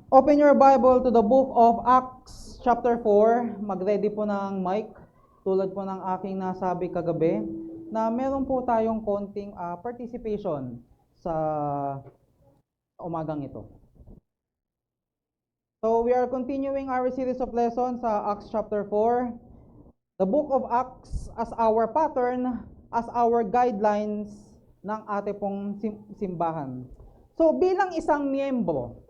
Open your Bible to the book of Acts chapter 4. Mag-ready po ng mic, tulad po ng aking nasabi kagabi, na meron po tayong konting participation sa umagang ito. So we are continuing our series of lessons sa Acts chapter 4. The book of Acts as our pattern, as our guidelines ng ating pong simbahan. So bilang isang miyembro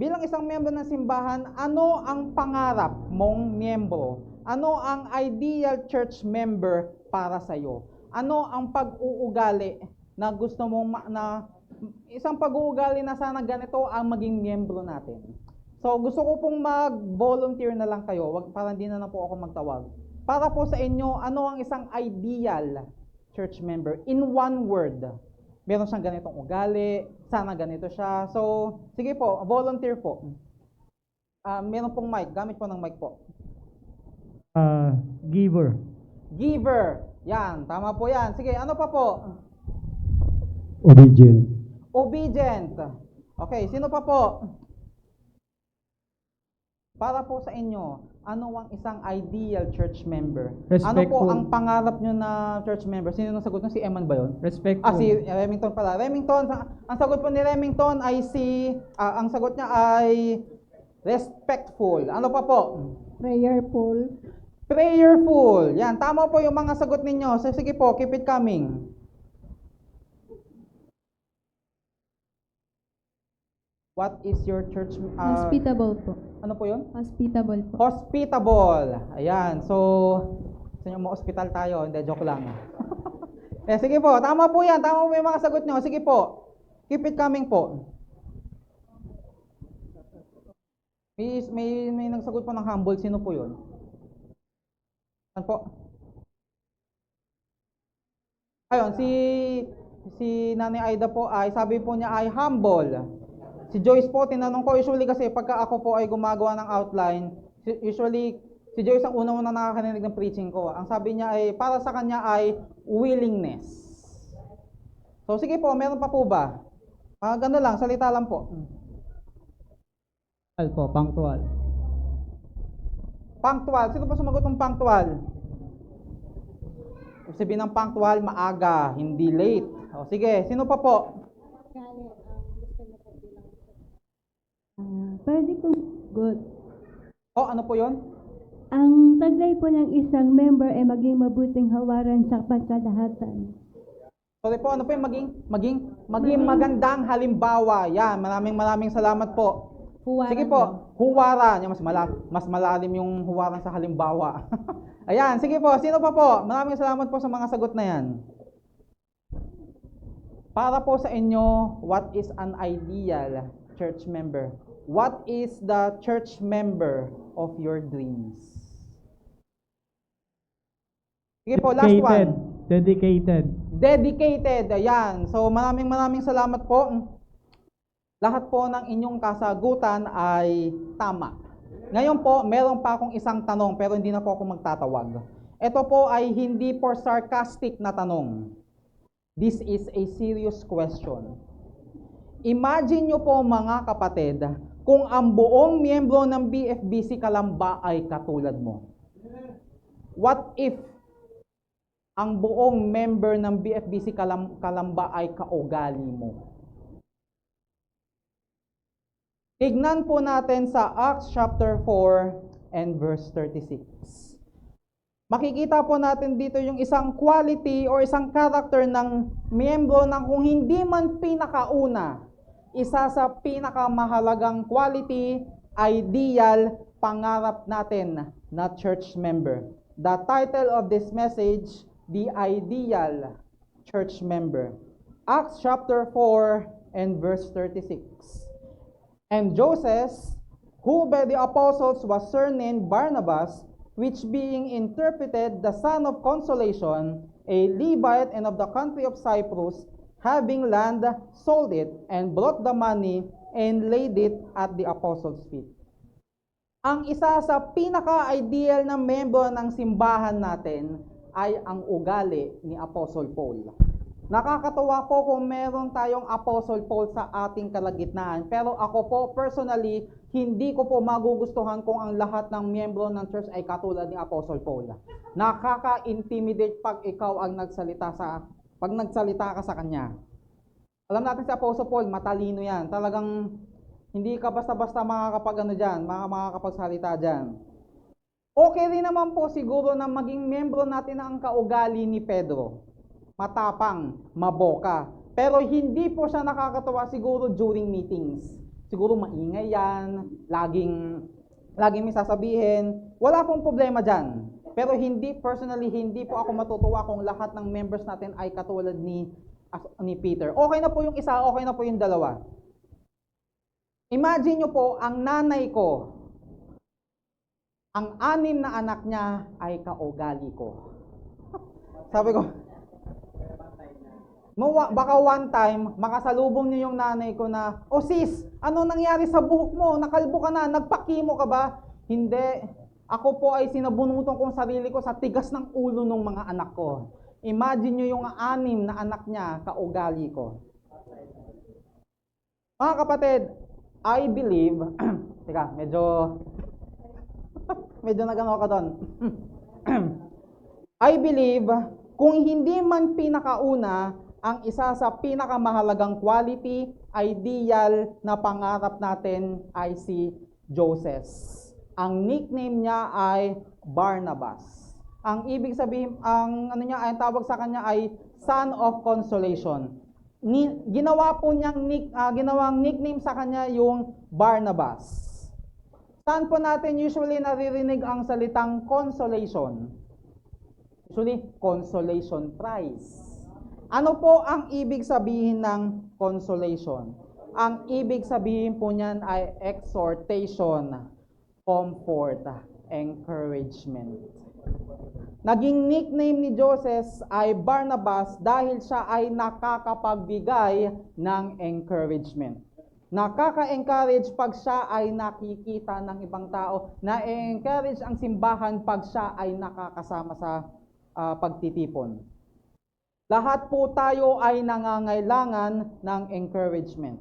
ng simbahan, ano ang pangarap mong miyembro? Ano ang ideal church member para sa iyo? Ano ang pag-uugali na gusto mong isang pag-uugali na sana ganito ang maging miyembro natin? So gusto ko pong mag-volunteer na lang kayo, para hindi na po ako magtawag. Para po sa inyo, ano ang isang ideal church member? In one word. Meron siyang ganitong ugali, sana ganito siya. So, sige po, volunteer po. Meron pong mic, gamit po ng mic po. Giver. Giver. Yan, tama po yan. Sige, ano pa po? Obedient. Obedient. Okay, sino pa po? Para po sa inyo, ano ang isang ideal church member? Ano po ang pangarap nyo na church member? Sino nang sagot nyo? Si Eman ba yun? Respectful. Si Remington pala. Remington, ang sagot po ni Remington ay ang sagot niya ay respectful. Ano pa po? Prayerful. Prayerful. Yan, tama po yung mga sagot ninyo. So, sige po, keep it coming. What is your church? Hospitable po. Ano po yun? Hospitable po. Hospitable. Ayan. So, sa inyo mo hospital tayo. Hindi, joke lang. Sige po. Tama po yan. Tama po yung mga sagot nyo. Sige po. Keep it coming po. May nagsagot po ng humble. Sino po yun? Ano po? Ayun, si Nanay Aida po ay, sabi po niya ay humble. Si Joyce po, tinanong ko, usually kasi pagka ako po ay gumagawa ng outline, usually si Joyce ang unang nakakarinig ng preaching ko. Ang sabi niya ay, para sa kanya ay willingness. So sige po, meron pa po ba? Ganda lang, salita lang po. Punctual. Punctual. Sino po sumagot ng punctual? Ibig sabihin ng punctual, maaga, hindi late. O sige, sino pa po? Pwede po good. Ano po yon? Ang taglay po ng isang member ay maging mabuting hawaran sa pagkalahatan. Sorry po, ano po yung maging magandang halimbawa. Yan, maraming salamat po. Huwaran. Sige po, huwaran. Yung mas malalim yung huwaran sa halimbawa. Ayan, sige po, sino pa po? Maraming salamat po sa mga sagot na yan. Para po sa inyo, what is an ideal church member? What is the church member of your dreams? Sige po, last one. Dedicated. Ayan. So, maraming salamat po. Lahat po ng inyong kasagutan ay tama. Ngayon po, meron pa akong isang tanong pero hindi na po ako magtatawag. Ito po ay hindi for sarcastic na tanong. This is a serious question. Imagine nyo po mga kapatid, kung ang buong miyembro ng BFBC Calamba ay katulad mo. What if ang buong member ng BFBC Calamba ay kaugali mo? Tignan po natin sa Acts chapter 4 and verse 36. Makikita po natin dito yung isang quality or isang character ng miyembro ng kung hindi man pinakauna, isa sa pinakamahalagang quality, ideal, pangarap natin na church member. The title of this message, The Ideal Church Member. Acts chapter 4 and verse 36. And Joseph, who by the apostles was surnamed Barnabas, which being interpreted the son of consolation, a Levite and of the country of Cyprus, having land, sold it, and brought the money, and laid it at the apostles' feet. Ang isa sa pinaka-ideal na membro ng simbahan natin ay ang ugali ni Apostle Paul. Nakakatuwa po kung meron tayong Apostle Paul sa ating kalagitnaan. Pero ako po, personally, hindi ko po magugustuhan kung ang lahat ng miyembro ng church ay katulad ni Apostle Paul. Nakaka-intimidate pag ikaw ang nagsalita ka sa kanya. Alam natin si Apostle Paul, matalino yan. Talagang hindi ka basta-basta makakapagsalita dyan. Okay rin naman po siguro na maging miyembro natin ang kaugali ni Pedro. Matapang, maboka. Pero hindi po siya nakakatawa siguro during meetings. Siguro maingay yan, laging may sasabihin. Wala pong problema dyan. Pero personally, hindi po ako matutuwa kung lahat ng members natin ay katulad ni Peter. Okay na po yung isa, okay na po yung dalawa. Imagine nyo po, ang nanay ko, ang 6 na anak niya ay kaugali ko. Sabi ko, baka one time, makasalubong niyo yung nanay ko na, "Oh sis, ano nangyari sa buhok mo? Nakalbo ka na, nagpakimo ka ba?" Hindi. Ako po ay sinabunutan kong sarili ko sa tigas ng ulo ng mga anak ko. Imagine nyo yung 6 na anak niya, kaugali ko. Mga kapatid, I believe, teka, medyo nagano ka doon. I believe, kung hindi man pinakauna, ang isa sa pinakamahalagang quality, ideal na pangarap natin ay si Joseph. Ang nickname niya ay Barnabas. Ang ibig sabihin, ang tawag sa kanya ay Son of Consolation. Ginawang nickname sa kanya yung Barnabas. Saan po natin usually naririnig ang salitang consolation? Usually, consolation prize. Ano po ang ibig sabihin ng consolation? Ang ibig sabihin po niyan ay exhortation, comfort, encouragement. Naging nickname ni Joseph ay Barnabas dahil siya ay nakakapagbigay ng encouragement. Nakaka-encourage pag siya ay nakikita ng ibang tao, na-encourage ang simbahan pag siya ay nakakasama sa pagtitipon. Lahat po tayo ay nangangailangan ng encouragement.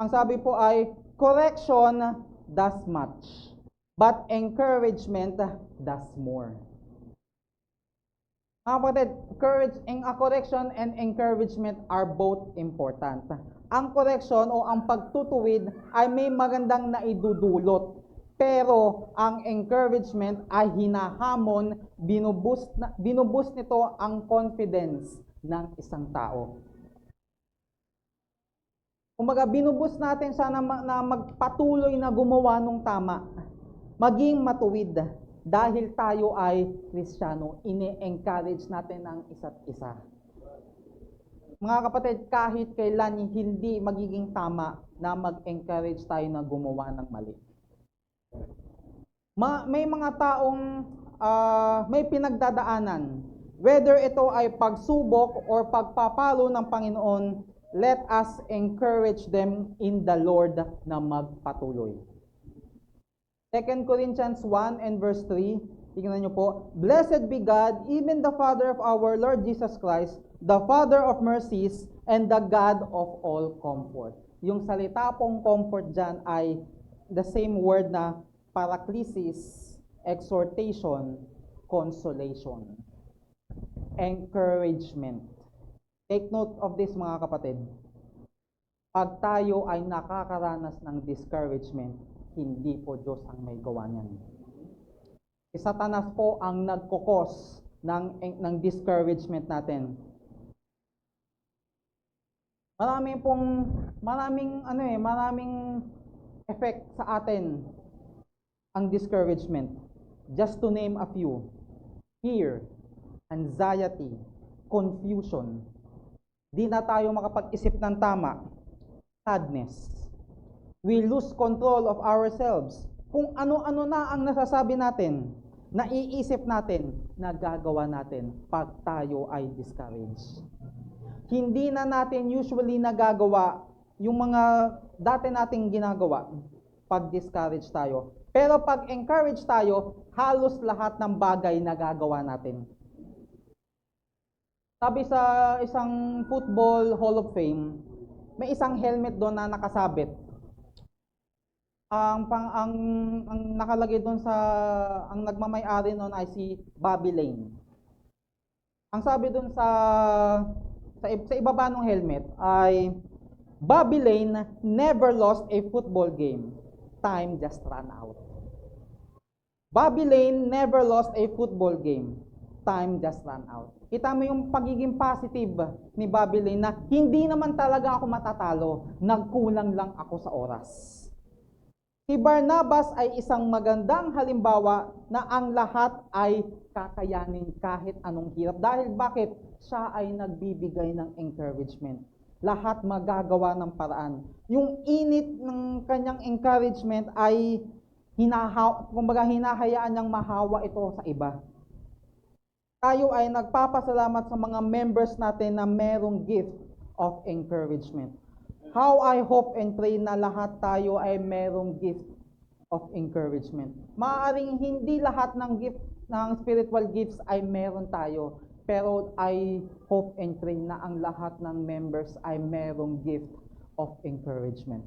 Ang sabi po ay, correction does much, but encouragement does more. Mga kapatid, correction and encouragement are both important. Ang correction o ang pagtutuwid ay may magandang naidudulot. Pero ang encouragement ay hinahamon, binuboost nito ang confidence ng isang tao. Kumbaga, binuboost natin siya na magpatuloy na gumawa ng tama. Maging matuwid. Dahil tayo ay Kristiyano, ini-encourage natin ang isa't isa. Mga kapatid, kahit kailan hindi magiging tama na mag-encourage tayo na gumawa ng mali. May mga taong may pinagdadaanan. Whether ito ay pagsubok or pagpapalo ng Panginoon, let us encourage them in the Lord na magpatuloy. 2 Corinthians 1 and verse 3, tingnan nyo po, "Blessed be God, even the Father of our Lord Jesus Christ, the Father of mercies, and the God of all comfort." Yung salita pong comfort dyan ay the same word na paraklesis, exhortation, consolation, encouragement. Take note of this mga kapatid. Pag tayo ay nakakaranas ng discouragement, hindi po Diyos ang may gawa niyan. Si Satanas po ang nagkukos ng discouragement natin. Maraming effect sa atin ang discouragement. Just to name a few: fear, anxiety, confusion. Di na tayo makapag-isip ng tama. Sadness. We lose control of ourselves. Kung ano-ano na ang nasasabi natin, naiisip natin, nagagawa natin pag tayo ay discouraged. Hindi na natin usually nagagawa yung mga dati nating ginagawa pag discouraged tayo. Pero pag encourage tayo, halos lahat ng bagay nagagawa natin. Sabi sa isang Football Hall of Fame, may isang helmet doon na nakasabit. Ang nakalagay doon ang nagmamay-ari noon ay si Bobby Lane. Ang sabi doon sa ibaba ng helmet ay, Bobby Lane never lost a football game. Time just ran out. Bobby Lane never lost a football game. Time just ran out. Kita mo yung pagiging positive ni Bobby Lane na hindi naman talaga ako matatalo, nagkulang lang ako sa oras. Si Barnabas ay isang magandang halimbawa na ang lahat ay kakayanin kahit anong hirap. Dahil bakit? Siya ay nagbibigay ng encouragement. Lahat magagawa ng paraan. Yung init ng kanyang encouragement ay hinahayaan niyang mahawa ito sa iba. Tayo ay nagpapasalamat sa mga members natin na merong gift of encouragement. How I hope and pray na lahat tayo ay merong gift of encouragement. Maaaring hindi lahat ng gift ng spiritual gifts ay meron tayo, pero I hope and pray na ang lahat ng members ay merong gift of encouragement.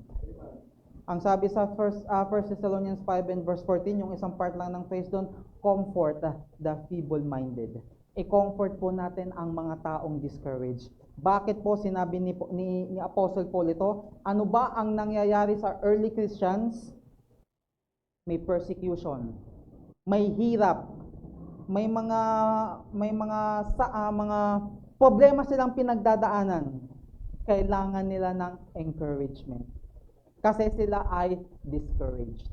Ang sabi sa 1 Thessalonians 5 and verse 14, yung isang part lang ng phrase doon, comfort the feeble-minded. I-comfort po natin ang mga taong discouraged. Bakit po sinabi ni Apostle Paul ito? Ano ba ang nangyayari sa early Christians? May persecution, may hirap, may mga problema silang pinagdadaanan. Kailangan nila ng encouragement. Kasi sila ay discouraged.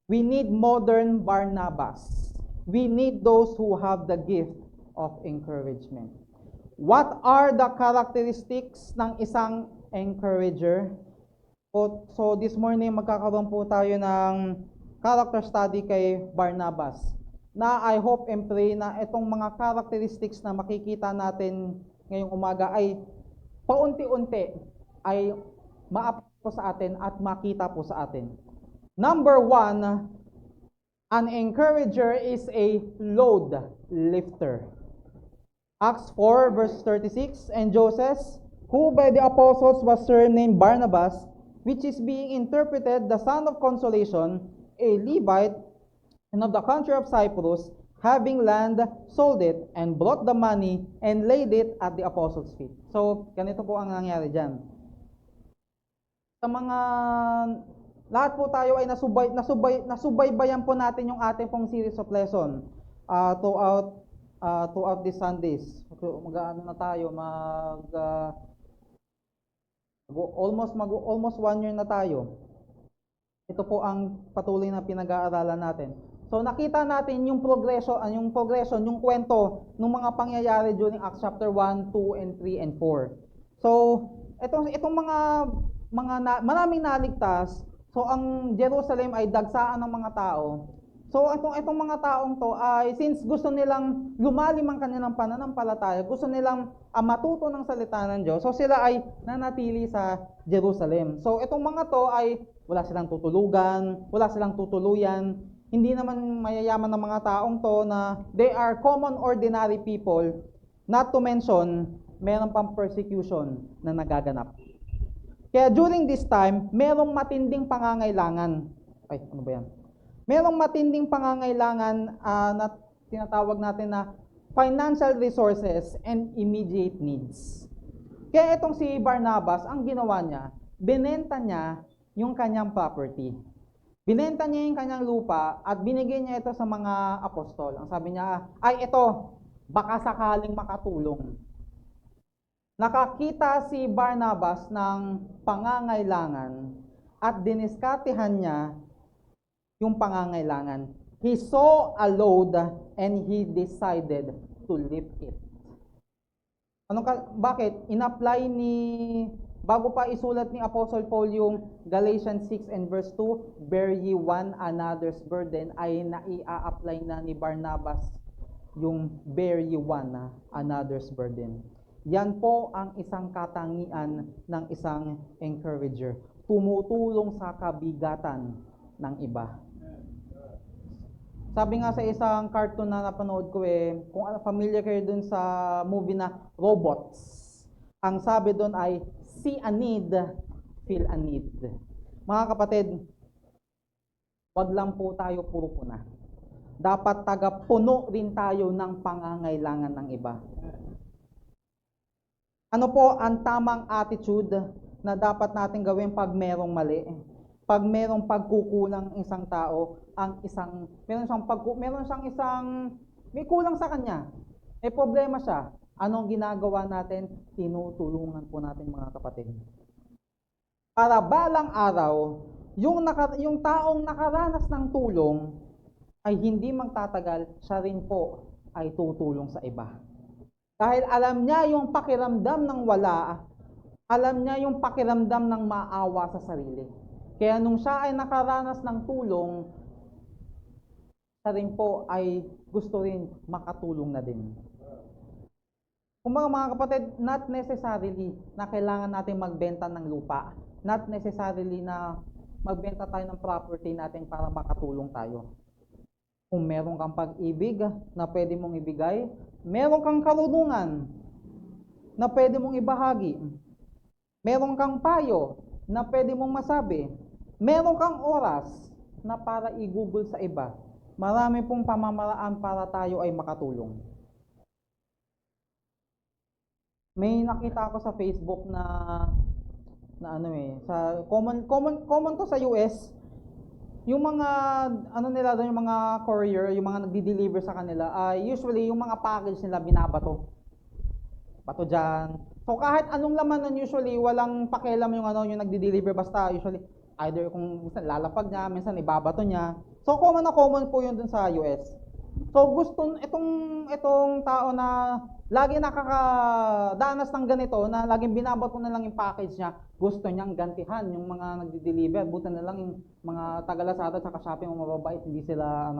We need modern Barnabas. We need those who have the gift of encouragement. What are the characteristics ng isang encourager? So this morning magkakaroon po tayo ng character study kay Barnabas. Na I hope and pray na itong mga characteristics na makikita natin ngayong umaga ay paunti-unti ay ma-apply po sa atin at makita po sa atin. Number 1, an encourager is a load lifter. Acts 4 verse 36, and Joseph, who by the apostles was surnamed Barnabas, which is being interpreted the son of consolation, a Levite, and of the country of Cyprus, having land, sold it, and brought the money, and laid it at the apostles' feet. So, ganito po ang nangyari dyan. Sa mga lahat po tayo ay nasubaybayan po natin yung ating pong series of lesson throughout these Sundays. Mag-ano na tayo, almost 1 year na tayo. Ito po ang patuloy na pinag-aaralan natin. So nakita natin yung progression, yung kwento ng mga pangyayari during Acts chapter 1, 2, and 3, and 4. So itong maraming naligtas. So ang Jerusalem ay dagsaan ng mga tao. So itong mga taong to ay since gusto nilang lumalim ang kanilang pananampalataya, gusto nilang matuto ng salita ng Diyos, so sila ay nanatili sa Jerusalem. So itong mga to ay wala silang tutulugan, wala silang tutuluyan, hindi naman mayayaman ng mga taong to na they are common ordinary people, not to mention meron pang persecution na nagaganap. Kaya during this time, merong matinding pangangailangan. Ano ba yan? Merong matinding pangangailangan na tinatawag natin na financial resources and immediate needs. Kaya itong si Barnabas, ang ginawa niya, binenta niya yung kanyang property. Binenta niya yung kanyang lupa at binigay niya ito sa mga apostol. Ang sabi niya, ay ito, baka sakaling makatulong. Nakakita si Barnabas ng pangangailangan at diniskartehan niya yung pangangailangan. He saw a load and he decided to lift it. Bakit? In-apply bago pa isulat ni Apostle Paul yung Galatians 6 and verse 2, bear ye one another's burden, ay nai-apply na ni Barnabas yung bear ye one another's burden. Yan po ang isang katangian ng isang encourager. Tumutulong sa kabigatan ng iba. Sabi nga sa isang cartoon na napanood ko kung familiar kayo dun sa movie na Robots, ang sabi dun ay, see a need, feel a need. Mga kapatid, wag lang po tayo puro puna. Dapat taga-puno rin tayo ng pangangailangan ng iba. Ano po ang tamang attitude na dapat natin gawin pag merong mali? Pag merong pagkukulang isang tao, may kulang sa kanya. May problema siya. Anong ginagawa natin? Tinutulungan po natin mga kapatid. Para balang araw, yung taong nakaranas ng tulong ay hindi magtatagal, siya rin po ay tutulong sa iba. Dahil alam niya yung pakiramdam ng wala, alam niya yung pakiramdam ng maawa sa sarili. Kaya nung siya ay nakaranas ng tulong, siya rin po ay gusto rin makatulong na din. Kung mga kapatid, not necessarily na kailangan natin magbenta ng lupa. Not necessarily na magbenta tayo ng property natin para makatulong tayo. Kung meron kang pag-ibig na pwede mong ibigay, meron kang karunungan na pwede mong ibahagi, meron kang payo na pwede mong masabi, meron kang oras na para i-google sa iba, marami pong pamamaraan para tayo ay makatulong. May nakita ako sa Facebook na sa common to sa US, yung mga yung mga courier, yung mga nagdi-deliver sa kanila, usually yung mga package nila binabato. Bato diyan. So kahit anong laman nun, usually walang pakialam yung yung nagdi-deliver, basta usually either kung minsan lalapag niya, minsan ibabato niya. So common po yun dun sa US. So itong tao na lagi nakakadanas ng ganito, na laging binabato na lang yung package niya, gusto niyang gantihan yung mga nagdi-deliver. Buti na lang yung mga taga-Lazada at Shopee, yung mababait, hindi sila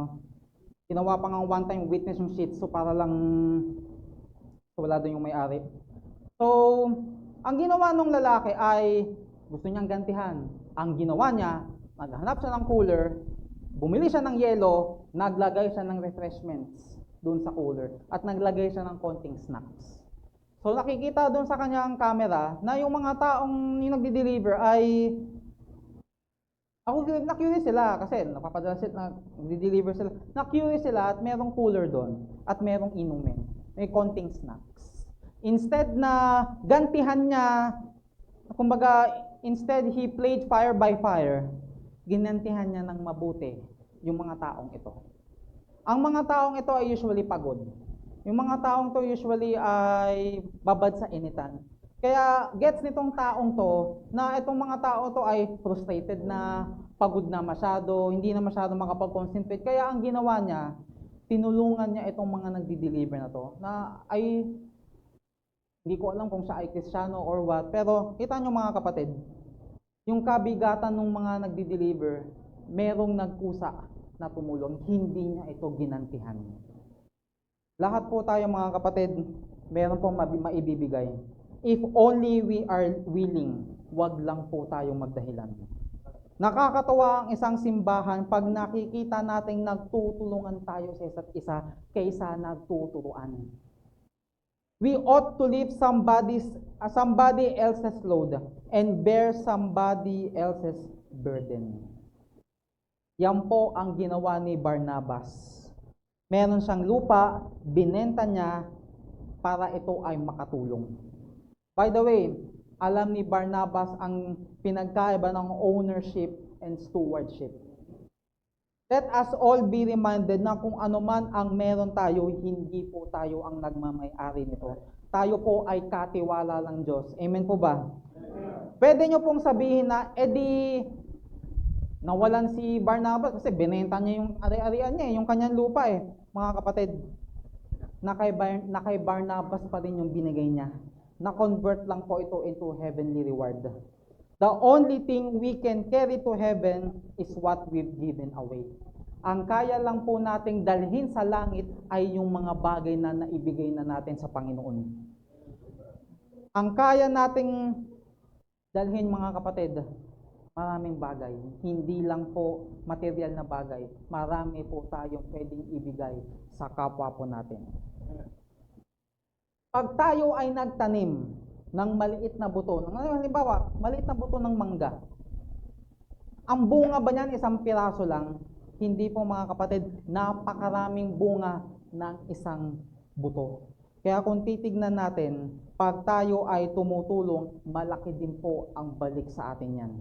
ginawa pa nga one time witness yung Shih Tzu para lang wala doon yung may-ari. So, ang ginawa ng lalaki ay gusto niyang gantihan. Ang ginawa niya, naghanap siya ng cooler, bumili siya ng yelo, naglagay siya ng refreshments doon sa cooler, at naglagay siya ng konting snacks. So nakikita doon sa kanyang camera na yung mga taong yung nagdi-deliver ay na-curious sila kasi napapadala sila, nagdi-deliver sila. Na-curious sila at merong cooler doon at merong inumin. May konting snacks. Instead na gantihan niya, kumbaga, instead he played fire by fire, ginantihan niya ng mabuti yung mga taong ito. Ang mga taong ito ay usually pagod. Yung mga taong to usually ay babad sa initan. Kaya gets nitong taong to na itong mga tao to ay frustrated na, pagod na masyado, hindi na masyado makapag-concentrate. Kaya ang ginawa niya, tinulungan niya itong mga nagdi-deliver na to, na ay hindi ko alam kung siya ay Kristiyano or what, pero kita nyo mga kapatid, yung kabigatan ng mga nagdi-deliver, merong nagkusa na tumulong, hindi niya ito ginantihan. Lahat po tayo mga kapatid, meron pong maibibigay. If only we are willing, wag lang po tayong magdahilan. Nakakatawa ang isang simbahan pag nakikita nating nagtutulungan tayo sa isa't isa kaysa nagtuturuan. We ought to lift somebody else's load and bear somebody else's burden. Yan po ang ginawa ni Barnabas. Meron siyang lupa, binenta niya para ito ay makatulong. By the way, alam ni Barnabas ang pinagkaiba ng ownership and stewardship. Let us all be reminded na kung ano man ang meron tayo, hindi po tayo ang nagmamay-ari nito. Tayo po ay katiwala ng Diyos. Amen po ba? Pwede nyo pong sabihin na, nawalan si Barnabas kasi binenta niya yung ari-arian niya, yung kanyang lupa Mga kapatid, na kay Barnabas pa rin yung binigay niya. Na-convert lang po ito into heavenly reward. The only thing we can carry to heaven is what we've given away. Ang kaya lang po nating dalhin sa langit ay yung mga bagay na naibigay na natin sa Panginoon. Ang kaya nating dalhin mga kapatid Maraming bagay. Hindi lang po material na bagay. Marami po tayong pwedeng ibigay sa kapwa po natin. Pag tayo ay nagtanim ng maliit na buto, halimbawa, maliit na buto ng mangga, ang bunga ba niyan isang piraso lang? Hindi po mga kapatid, napakaraming bunga ng isang buto. Kaya kung titignan natin, pag tayo ay tumutulong, malaki din po ang balik sa atin yan.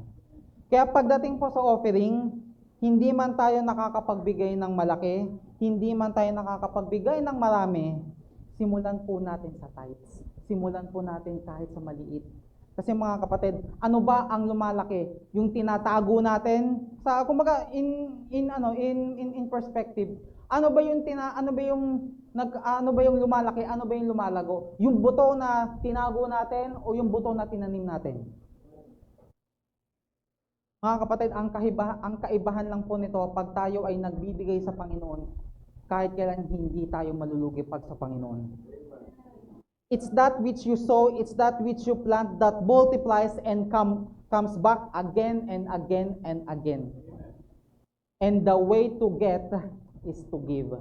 Kaya pagdating po sa offering, hindi man tayo nakakapagbigay ng malaki, hindi man tayo nakakapagbigay ng marami, simulan po natin sa tithes. Simulan po natin kahit sa maliit. Kasi mga kapatid, ano ba ang lumalaki? Yung tinatago natin sa kumbaga in perspective. Ano ba yung lumalaki? Ano ba yung lumalago? Yung buto na tinago natin o yung buto na tinanim natin? Mga kapatid, ang kaibahan lang po nito pag tayo ay nagbibigay sa Panginoon, kahit kailan hindi tayo malulugi pag sa Panginoon. It's that which you sow, it's that which you plant that multiplies and comes back again and again and again. And the way to get is to give.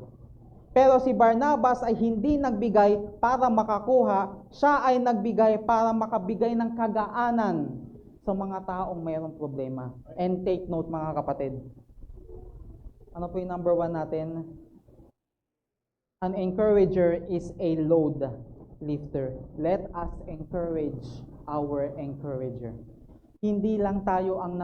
Pero si Barnabas ay hindi nagbigay para makakuha, siya ay nagbigay para makabigay ng kagaanan sa mga taong mayroong problema. And take note mga kapatid. Ano po yung number 1 natin? An encourager is a load lifter. Let us encourage our encourager. Hindi lang tayo ang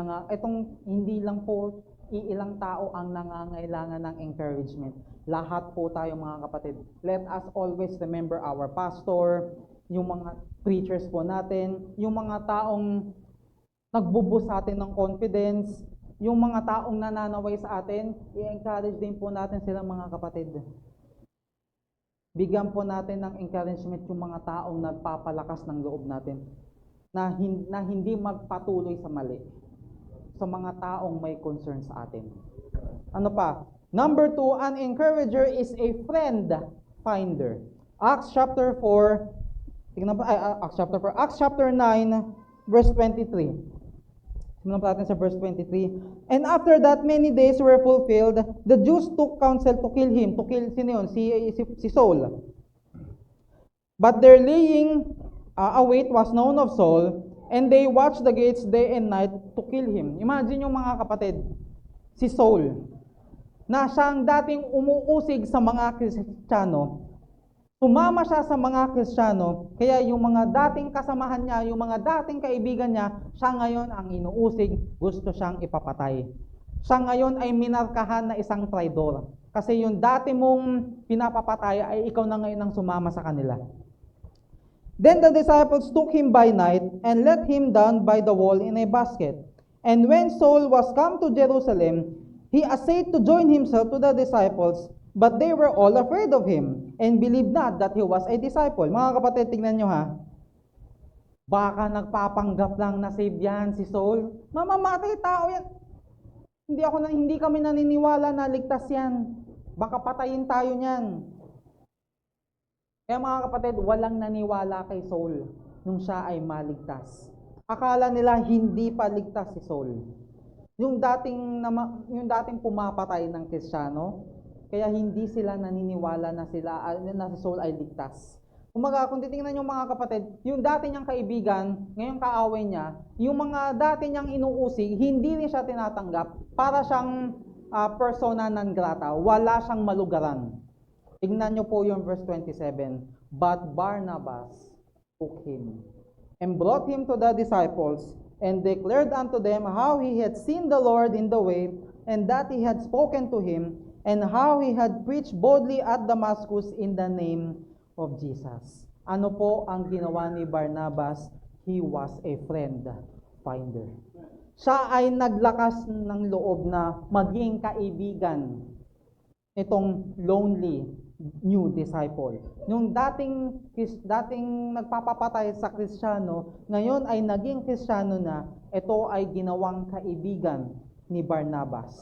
hindi lang po iilang tao ang nangangailangan ng encouragement. Lahat po tayo mga kapatid. Let us always remember our pastor, yung mga preachers po natin, yung mga taong nagbuboost sa atin ng confidence, yung mga taong nananaway sa atin, i-encourage din po natin sila mga kapatid. Bigyan po natin ng encouragement yung mga taong nagpapalakas ng loob natin na hindi magpatuloy sa mali, sa mga taong may concern sa atin. Ano pa? Number 2, an encourager is a friend finder. Acts chapter 4, Acts chapter 9, verse 23. Simulan po natin sa verse 23. And after that, many days were fulfilled. The Jews took counsel to kill him. To kill, sino yun? Si Saul. But their laying await was known of Saul, and they watched the gates day and night to kill him. Imagine yung mga kapatid, si Saul, na siyang dating umuusig sa mga Kristiyano, sumama siya sa mga Kristiyano, kaya yung mga dating kasamahan niya, yung mga dating kaibigan niya, siya ngayon ang inuusig, gusto siyang ipapatay. Siya ngayon ay minarkahan na isang traidor. Kasi yung dati mong pinapapatay ay ikaw na ngayon ang sumama sa kanila. Then the disciples took him by night and let him down by the wall in a basket. And when Saul was come to Jerusalem, he essayed to join himself to the disciples, but they were all afraid of him, and believed not that he was a disciple. Mga kapatid, tingnan nyo ha. Baka nagpapanggap lang na save yan si Saul. Mamamatay tao yan. Hindi kami naniniwala na ligtas yan. Baka patayin tayo niyan. Kaya mga kapatid, walang naniwala kay Saul nung siya ay maligtas. Akala nila hindi pa ligtas si Saul. Yung dating pumapatay ng Kristiyano, kaya hindi sila naniniwala na si Saul ay ligtas. Kumaga, kung titingnan yung mga kapatid, yung dati niyang kaibigan, ngayong kaaway niya, yung mga dati niyang inuusig, hindi rin siya tinatanggap para siyang persona non grata. Wala siyang malugaran. Tingnan niyo po yung verse 27. But Barnabas took him and brought him to the disciples and declared unto them how he had seen the Lord in the way, and that he had spoken to him, and how he had preached boldly at Damascus in the name of Jesus. Ano po ang ginawa ni Barnabas? He was a friend finder. Siya ay naglakas ng loob na maging kaibigan itong lonely new disciple. Yung dating nagpapapatay sa Kristiyano, ngayon ay naging Kristiyano na, ito ay ginawang kaibigan ni Barnabas.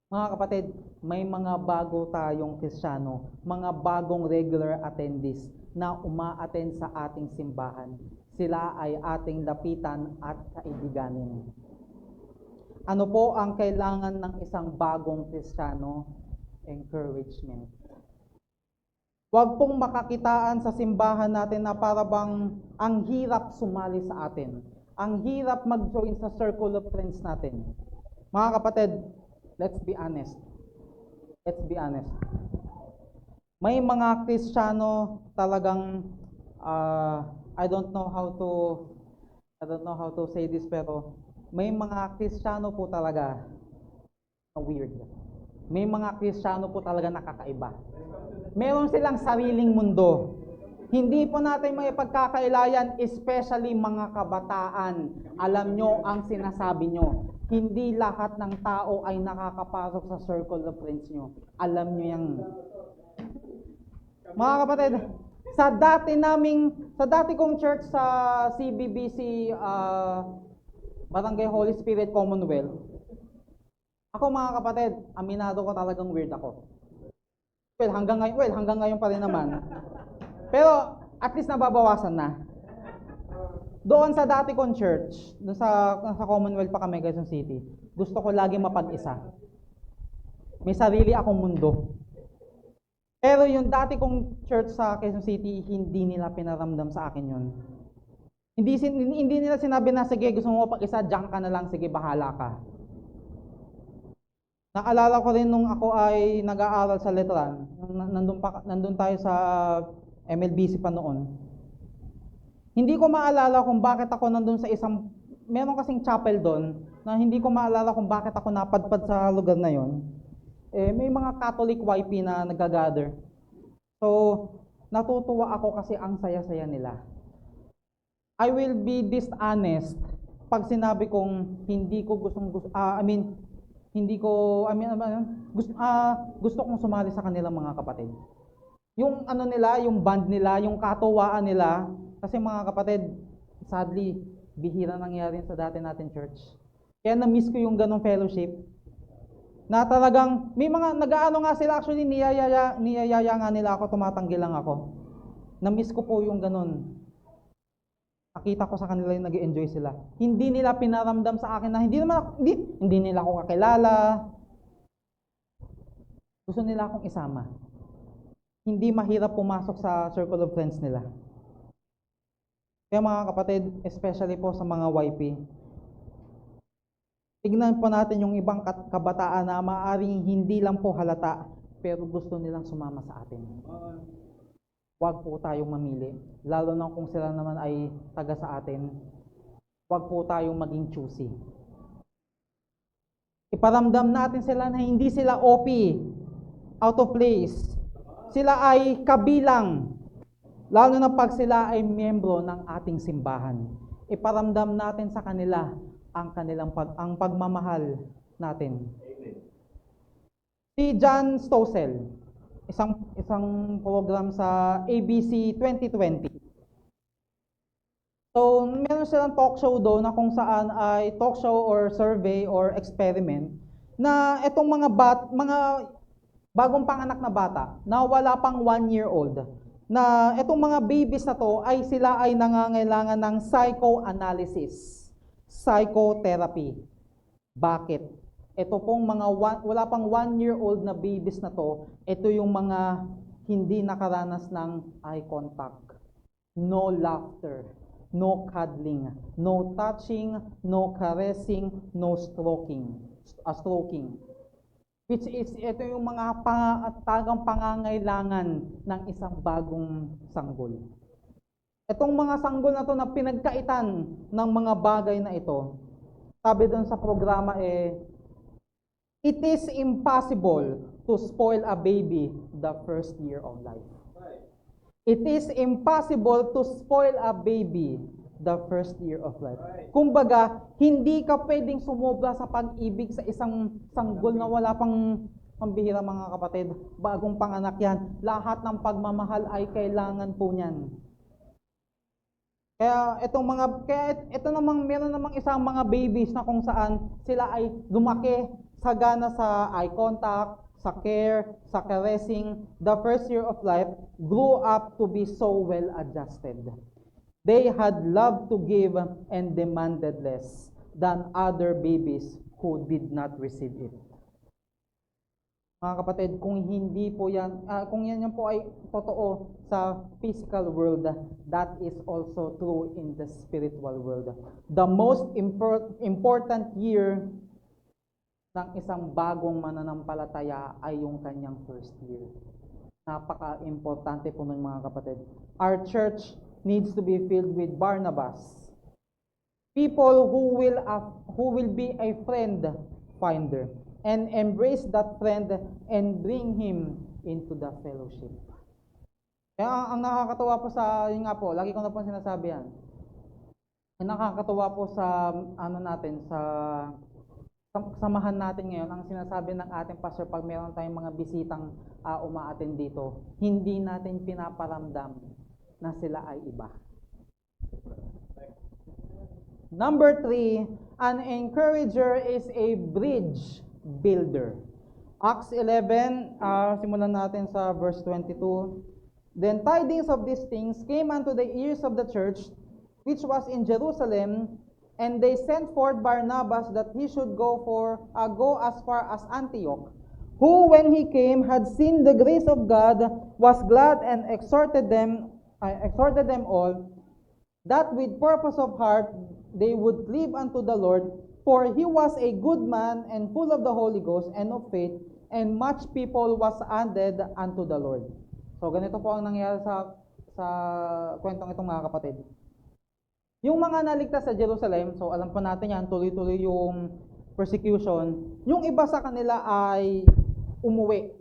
Mga kapatid, may mga bago tayong Kristiyano, mga bagong regular attendees na uma-attend sa ating simbahan. Sila ay ating lapitan at kaibiganin. Ano po ang kailangan ng isang bagong Kristiyano? Encouragement. Huwag pong makakitaan sa simbahan natin na para bang ang hirap sumali sa atin. Ang hirap mag-join sa circle of friends natin. Mga kapatid, let's be honest. Let's be honest. May mga Kristiyano talagang I don't know how to say this, pero may mga Kristiyano po talaga na weird. May mga Kristiyano po talaga nakakaiba. Meron silang sariling mundo. Hindi po natin may pagkakailayan, especially mga kabataan. Alam nyo ang sinasabi nyo. Hindi lahat ng tao ay nakakapasok sa circle of friends nyo. Alam nyo yan. Mga kapatid, sa dati kong church sa CBBC Barangay Holy Spirit Commonwealth, ako mga kapatid, aminado ko talagang weird ako. Hanggang ngayon pa rin naman. Pero at least nababawasan na. Doon sa dati kong church, doon sa Commonwealth pa kami, Quezon City, gusto ko lagi mapag-isa. May sarili akong mundo. Pero yung dati kong church sa Quezon City, hindi nila pinaramdam sa akin yun. Hindi nila sinabi na, sige, gusto mo mapag-isa, diyan ka na lang, sige, bahala ka. Naalala ko rin nung ako ay nag-aaral sa Letran, nandun tayo sa MLBC pa noon. Hindi ko maalala kung bakit ako nandun sa meron kasing chapel doon, na hindi ko maalala kung bakit ako napadpad sa lugar na yon. May mga Catholic YP na nag-gather. So, natutuwa ako kasi ang saya-saya nila. I will be dishonest pag sinabi kong gusto kong sumali sa kanilang mga kapatid. Yung yung band nila, yung katuwaan nila, kasi mga kapatid, sadly, bihira nangyari sa dati natin church. Kaya na-miss ko yung ganong fellowship. Na talagang, may mga nag-aano nga sila, actually, niyayaya nga nila ako, tumatanggi lang ako. Na-miss ko po yung ganon. Nakita ko sa kanila yung nag-enjoy sila. Hindi nila pinaramdam sa akin na hindi nila ako kakilala. Gusto nila akong isama. Hindi mahirap pumasok sa circle of friends nila. Kaya mga kapatid, especially po sa mga YP, tignan po natin yung ibang kabataan na maaaring hindi lang po halata, pero gusto nilang sumama sa atin. Huwag po tayong mamili, lalo na kung sila naman ay taga sa atin. Huwag po tayong maging choosy. Iparamdam natin sila na hindi sila OP, out of place. Sila ay kabilang, lalo na pag sila ay miyembro ng ating simbahan. Iparamdam natin sa kanila ang pagmamahal natin. Si John Stossel, isang program sa ABC 2020. So, meron silang talk show doon na kung saan ay talk show or survey or experiment na itong mga bagong panganak na bata na wala pang 1-year-old, na itong mga babies na to ay sila ay nangangailangan ng psychoanalysis, psychotherapy. Bakit? Ito pong wala pang 1-year-old na babies na to, ito yung mga hindi nakaranas ng eye contact, no laughter, no cuddling, no touching, no caressing, no stroking. Which is, ito yung mga tagang pangangailangan ng isang bagong sanggol. Itong mga sanggol na to na pinagkaitan ng mga bagay na ito, sabi doon sa programa it is impossible to spoil a baby the first year of life. It is impossible to spoil a baby the first year of life. Kumbaga, hindi ka pwedeng sumobra sa pag-ibig sa isang sanggol na wala pang pambihira, mga kapatid. Bagong panganak yan. Lahat ng pagmamahal ay kailangan po niyan. Kaya ito namang meron namang isang mga babies na kung saan sila ay lumaki sagana sa eye contact, sa care, sa caressing. The first year of life grew up to be so well adjusted. They had love to give and demanded less. than other babies who did not receive it. Mga kapatid, kung hindi po yan, kung yan po ay totoo sa physical world, that is also true in the spiritual world. The most important year ng isang bagong mananampalataya ay yung kanyang first year. Napaka-importante po nun, mga kapatid. Our church needs to be filled with Barnabas. People who will be a friend finder and embrace that friend and bring him into the fellowship. Kaya ang nakakatuwa po yun nga po, lagi ko na po sinasabi yan. Ang nakakatuwa po sa samahan natin ngayon, ang sinasabi ng ating pastor pag meron tayong mga bisitang umaattend dito, hindi natin pinaparamdam na sila ay iba. Number 3, an encourager is a bridge builder. Acts 11, simulan natin sa verse 22. Then tidings of these things came unto the ears of the church, which was in Jerusalem, and they sent forth Barnabas that he should go as far as Antioch, who when he came had seen the grace of God, was glad and exhorted them all, that with purpose of heart they would cleave unto the Lord, for he was a good man and full of the Holy Ghost and of faith, and much people was added unto the Lord. So ganito po ang nangyari sa kwentong itong, mga kapatid. Yung mga naligtas sa Jerusalem, so alam po natin yan, tuloy-tuloy yung persecution. Yung iba sa kanila ay umuwi,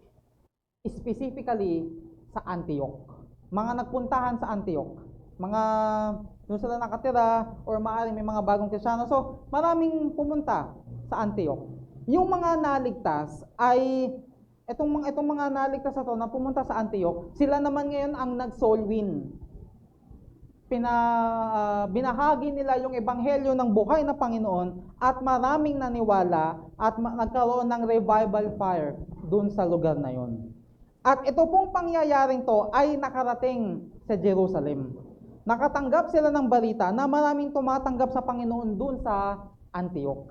specifically sa Antioch. Mga nagpuntahan sa Antioch. Mga doon sila nakatira, or maaaring may mga bagong Kristiyano. So, maraming pumunta sa Antioch. Yung mga naligtas ay, itong mga naligtas na to na pumunta sa Antioch, sila naman ngayon ang nag-soul win. Binahagi nila yung ebanghelyo ng buhay na Panginoon at maraming naniwala at nagkaroon ng revival fire doon sa lugar na yon. At ito pong pangyayaring to ay nakarating sa Jerusalem. Nakatanggap sila ng balita na maraming tumatanggap sa Panginoon doon sa Antioch.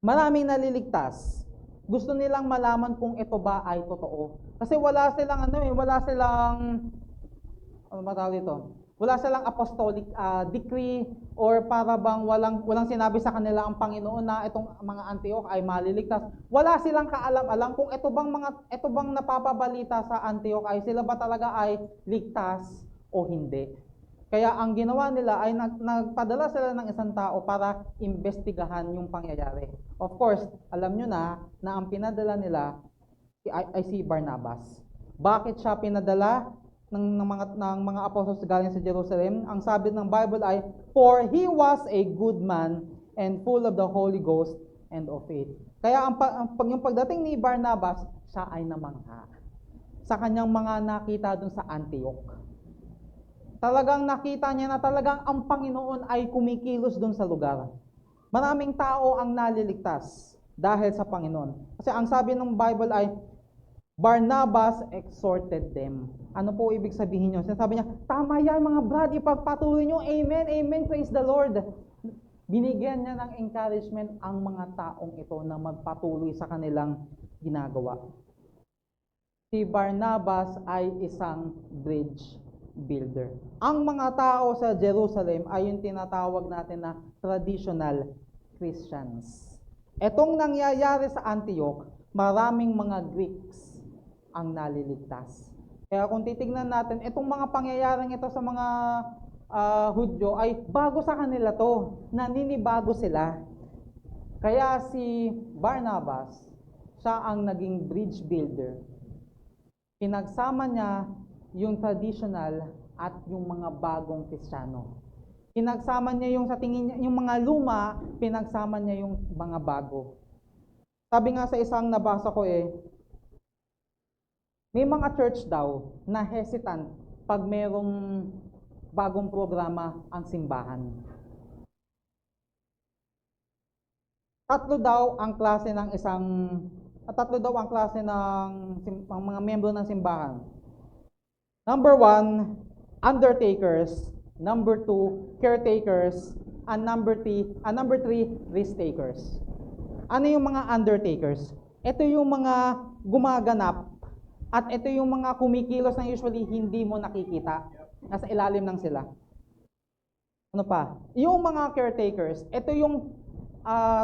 Maraming naliligtas. Gusto nilang malaman kung ito ba ay totoo. Kasi wala silang apostolic decree, or para bang walang sinabi sa kanila ang Panginoon na itong mga Antioch ay maliligtas. Wala silang kaalam-alam kung ito bang napapabalita sa Antioch ay sila ba talaga ay ligtas o hindi. Kaya ang ginawa nila ay nagpadala sila ng isang tao para imbestigahan yung pangyayari. Of course, alam nyo na ang pinadala nila ay si Barnabas. Bakit siya pinadala ng mga apostles galing sa Jerusalem? Ang sabi ng Bible ay, for he was a good man and full of the Holy Ghost and of faith. Kaya yung pagdating ni Barnabas, siya ay namangha sa kanyang mga nakita dun sa Antioch. Talagang nakita niya na talagang ang Panginoon ay kumikilos doon sa lugar. Maraming tao ang naliligtas dahil sa Panginoon. Kasi ang sabi ng Bible ay, Barnabas exhorted them. Ano po ibig sabihin nyo? Sinasabi niya, tama yan mga brad, ipagpatuloy nyo, amen, amen, praise the Lord. Binigyan niya ng encouragement ang mga taong ito na magpatuloy sa kanilang ginagawa. Si Barnabas ay isang bridge builder. Ang mga tao sa Jerusalem ay yung tinatawag natin na traditional Christians. Etong nangyayari sa Antioch, maraming mga Greeks ang naliligtas. Kaya kung titignan natin, itong mga pangyayaring ito sa mga Hudyo ay bago sa kanila to, naninibago sila. Kaya si Barnabas, siya ang naging bridge builder. Pinagsama niya yung traditional at yung mga bagong Kristiyano. Pinagsama niya yung sa tingin niya, yung mga luma, pinagsama niya yung mga bago. Sabi nga sa isang nabasa ko may mga church daw na hesitant pag merong bagong programa ang simbahan. Tatlo daw ang klase ng mga miyembro ng simbahan. Number 1, undertakers. Number 2, caretakers. And number three, risk takers. Ano yung mga undertakers? Ito yung mga gumaganap at ito yung mga kumikilos na usually hindi mo nakikita. Nasa ilalim lang sila. Ano pa? Yung mga caretakers, ito yung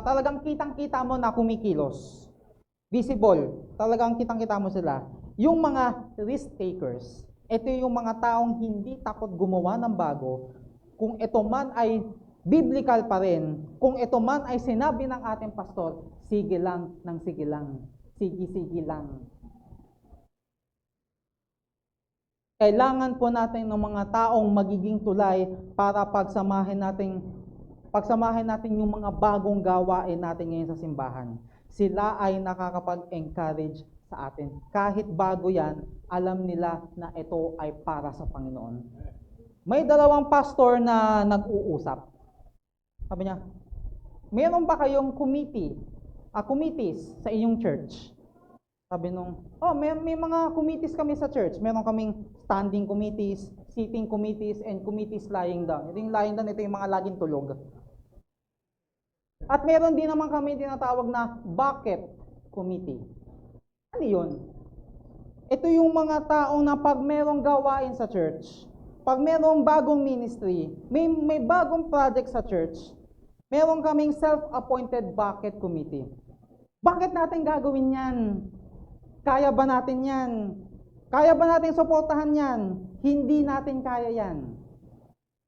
talagang kitang-kita mo na kumikilos. Visible. Talagang kitang-kita mo sila. Yung mga risk takers, ito yung mga taong hindi takot gumawa ng bago. Kung ito man ay biblical pa rin, kung ito man ay sinabi ng ating pastor, sige lang ng sige lang. Sige lang. Kailangan po natin ng mga taong magiging tulay para pagsamahin natin yung mga bagong gawain natin ngayon sa simbahan. Sila ay nakakapag-encourage sa atin. Kahit bago yan, alam nila na ito ay para sa Panginoon. May dalawang pastor na nag-uusap. Sabi niya, meron ba kayong committees sa inyong church? Sabi nung, may mga committees kami sa church. Meron kaming standing committees, sitting committees, and committees lying down. Ito yung lying down, ito yung mga laging tulog. At meron din naman kami tinatawag na bucket committee. Ano yun? Ito yung mga taong na pag merong gawain sa church, pag merong bagong ministry, may bagong project sa church, meron kaming self-appointed bucket committee. Bakit natin gagawin yan? Kaya ba natin yan? Kaya ba natin suportahan yan? Hindi natin kaya yan.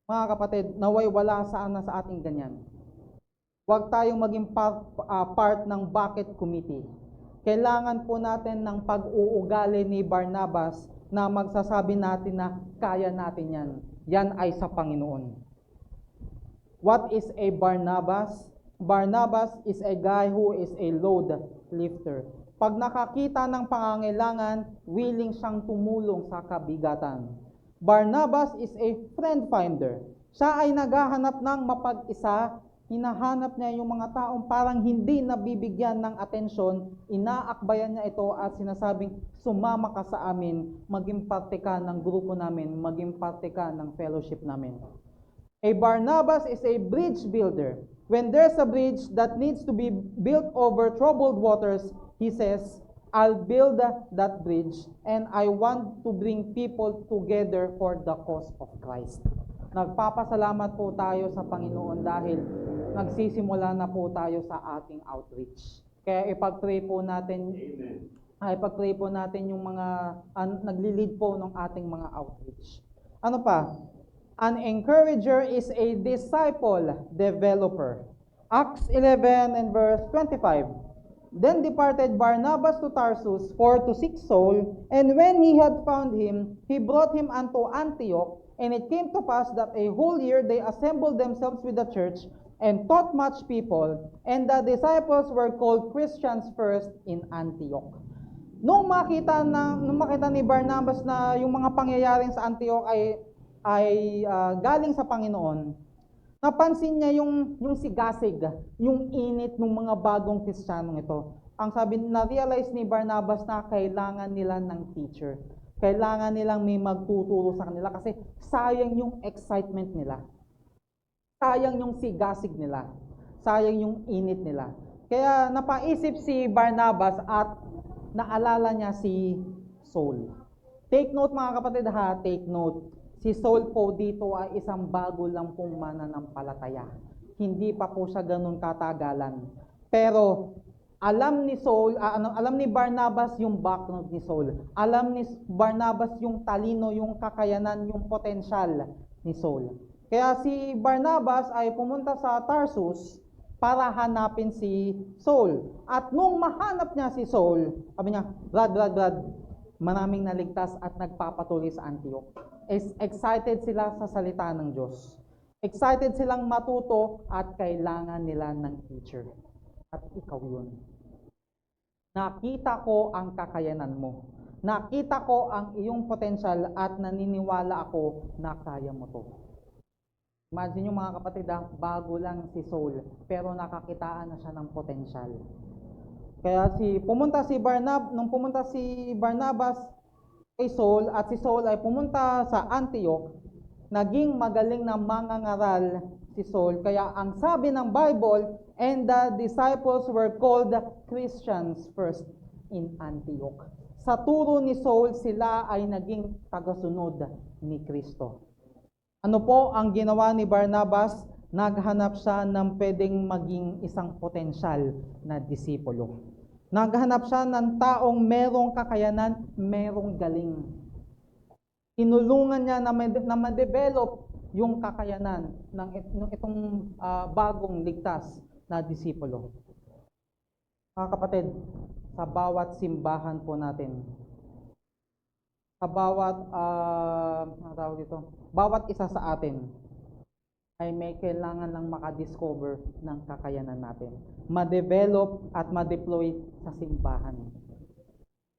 Mga kapatid, naway wala sana sa ating ganyan. Huwag tayong maging part ng bucket committee. Kailangan po natin ng pag-uugali ni Barnabas na magsasabi natin na kaya natin yan. Yan ay sa Panginoon. What is a Barnabas? Barnabas is a guy who is a load lifter. Pag nakakita ng pangangailangan, willing siyang tumulong sa kabigatan. Barnabas is a friend finder. Siya ay naghahanap ng mapag-isa. Hinahanap niya yung mga taong parang hindi nabibigyan ng atensyon, inaakbayan niya ito at sinasabing, sumama ka sa amin, maging parte ka ng grupo namin, maging parte ka ng fellowship namin. A Barnabas is a bridge builder. When there's a bridge that needs to be built over troubled waters, he says, I'll build that bridge and I want to bring people together for the cause of Christ. Nagpapasalamat po tayo sa Panginoon dahil nagsisimula na po tayo sa ating outreach. Kaya ipag-pray po natin, ipag-pray po natin yung mga nagli-lead po ng ating mga outreach. Ano pa? An encourager is a disciple developer. Acts 11 and verse 25. Then departed Barnabas to Tarsus for to seek Saul, and when he had found him, he brought him unto Antioch. And it came to pass that a whole year they assembled themselves with the church and taught much people, and the disciples were called Christians first in Antioch. Nung makita ni Barnabas na yung mga pangyayaring sa Antioch ay galing sa Panginoon, napansin niya yung sigasig, yung init ng mga bagong Kristiyanong ito. Ang sabi, na-realize ni Barnabas na kailangan nila ng teacher. Kailangan nilang may magtuturo sa kanila kasi sayang yung excitement nila. Sayang yung sigasig nila. Sayang yung init nila. Kaya napaisip si Barnabas at naalala niya si Saul. Take note mga kapatid ha, take note. Si Saul po dito ay isang bago lang pong mananampalataya. Hindi pa po siya ganun katagalan. Pero alam ni Barnabas yung background ni Saul. Alam ni Barnabas yung talino, yung kakayanan, yung potensyal ni Saul. Kaya si Barnabas ay pumunta sa Tarsus para hanapin si Saul. At nung mahanap niya si Saul, sabi niya, Brad, maraming naligtas at nagpapatuloy sa Antioch. Excited sila sa salita ng Diyos. Excited silang matuto at kailangan nila ng teacher. At ikaw yun. Nakita ko ang kakayanan mo. Nakita ko ang iyong potensyal at naniniwala ako na kaya mo to. Imagine nyo mga kapatid, bago lang si Saul, pero nakakitaan na siya ng potensyal. Kaya nung pumunta si Barnabas kay Saul, at si Saul ay pumunta sa Antioch, naging magaling na mangangaral si Saul. Kaya ang sabi ng Bible, and the disciples were called Christians first in Antioch. Sa turo ni Saul, sila ay naging tagasunod ni Kristo. Ano po ang ginawa ni Barnabas? Naghanap siya ng pwedeng maging isang potensyal na disipulo. Naghanap siya ng taong merong kakayanan, merong galing. Tinulungan niya na ma-develop yung kakayanan ng itong bagong ligtas na disipulo. Mga kapatid, sa bawat simbahan po natin, sa bawat isa sa atin, ay may kailangan lang makadiscover ng kakayanan natin. Ma-develop at ma-deploy sa simbahan.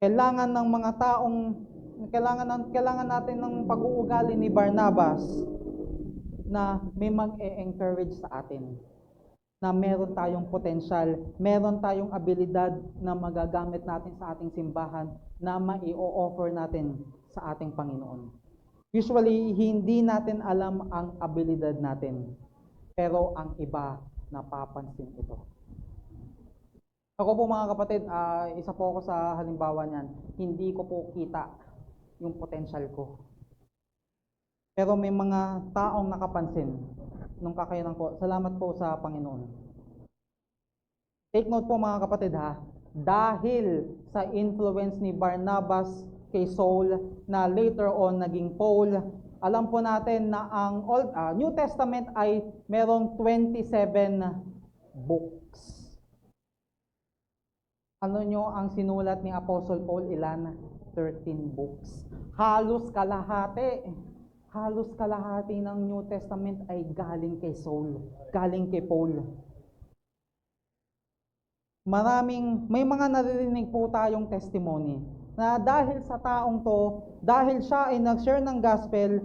Kailangan ng mga taong, kailangan natin ng pag-uugali ni Barnabas na may mag-e-encourage sa atin. Na meron tayong potensyal, meron tayong abilidad na magagamit natin sa ating simbahan na mai-o-offer natin sa ating Panginoon. Usually, hindi natin alam ang abilidad natin, pero ang iba napapansin ito. Ako po mga kapatid, isa po ako sa halimbawa niyan, hindi ko po kita yung potensyal ko. Pero may mga taong nakapansin nung kakayanan ko. Salamat po sa Panginoon. Take note po mga kapatid ha, dahil sa influence ni Barnabas kay Saul na later on naging Paul, alam po natin na ang New Testament ay merong 27 books. Ano nyo ang sinulat ni Apostle Paul? Ilan? 13 books. Halos kalahati ng New Testament ay galing kay Saul, galing kay Paul. May mga naririnig po tayong testimony na dahil sa taong to, dahil siya ay nag-share ng gospel,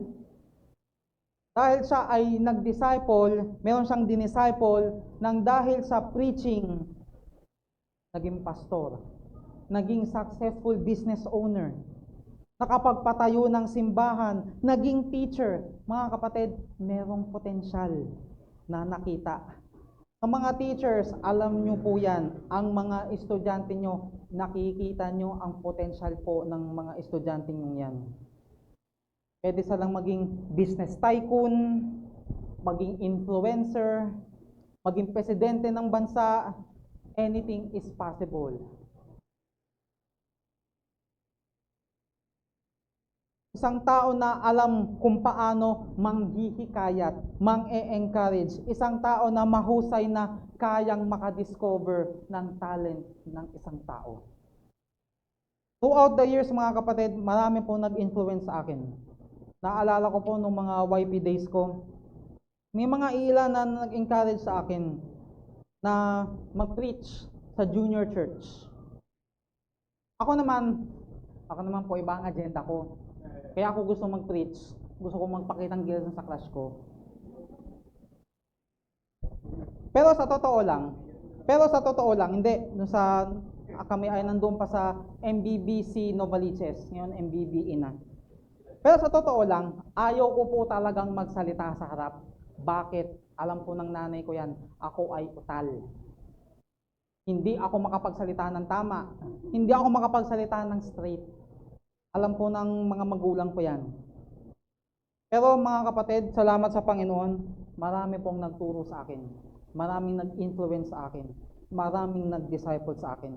dahil siya ay nag-disciple, meron siyang dinisciple, nang dahil sa preaching, naging pastor, naging successful business owner, nakapagpatayo ng simbahan, naging teacher. Mga kapatid, merong potensyal na nakita. Ang mga teachers, alam nyo po yan. Ang mga estudyante nyo, nakikita nyo ang potensyal po ng mga estudyante nyo yan. Pwede silang maging business tycoon, maging influencer, maging presidente ng bansa. Anything is possible. Isang tao na alam kung paano manghihikayat, mang-e-encourage. Isang tao na mahusay na kayang makadiscover ng talent ng isang tao. Throughout the years mga kapatid, marami po nag-influence sa akin. Naalala ko po nung mga YP days ko, may mga ilan na nag-encourage sa akin na mag-preach sa junior church. Ako naman po iba ang agenda ko. Kaya ako gusto mag-preach, gusto ko magpakitang gilid sa class ko. Pero sa totoo lang, hindi. Kami ay nandun pa sa MBBC Novaliches, ngayon MBB na. Pero sa totoo lang, ayaw ko po talagang magsalita sa harap. Bakit? Alam po ng nanay ko yan, ako ay utal. Hindi ako makapagsalita ng tama. Hindi ako makapagsalita ng straight. Alam po ng mga magulang ko yan. Pero mga kapatid, salamat sa Panginoon, marami pong nagturo sa akin. Maraming nag-influence sa akin. Maraming nag-disciple sa akin.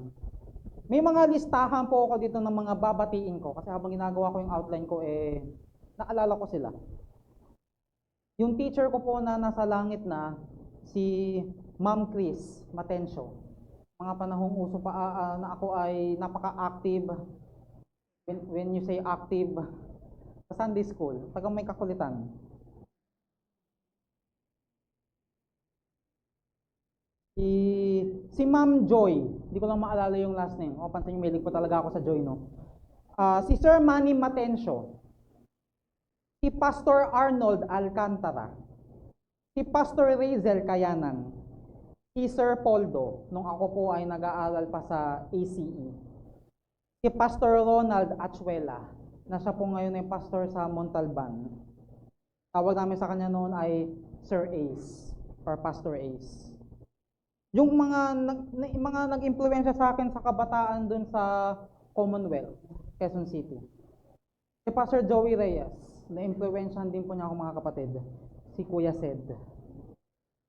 May mga listahan po ako dito ng mga babatiin ko. Kasi habang ginagawa ko yung outline ko, naalala ko sila. Yung teacher ko po na nasa langit na, si Ma'am Chris Matencio. Mga panahong uso pa na ako ay napaka-active. When you say active, sa Sunday school, tagang may kakulitan. Si Ma'am Joy, hindi ko lang maalala yung last name. O, pansin nyo, may link po talaga ako sa Joy, no? Si Sir Manny Matencio, si Pastor Arnold Alcantara, si Pastor Razel Kayanan, si Sir Poldo, nung ako po ay nag-aaral pa sa ACE, si Pastor Ronald Achuela, na siya po ngayon ay pastor sa Montalban. Tawag namin sa kanya noon ay Sir Ace or Pastor Ace. Yung mga nag-impluwensya sa akin sa kabataan dun sa Commonwealth, Quezon City. Si Pastor Joey Reyes, na-impluwensyahan din po niya ako mga kapatid. Si Kuya Sed,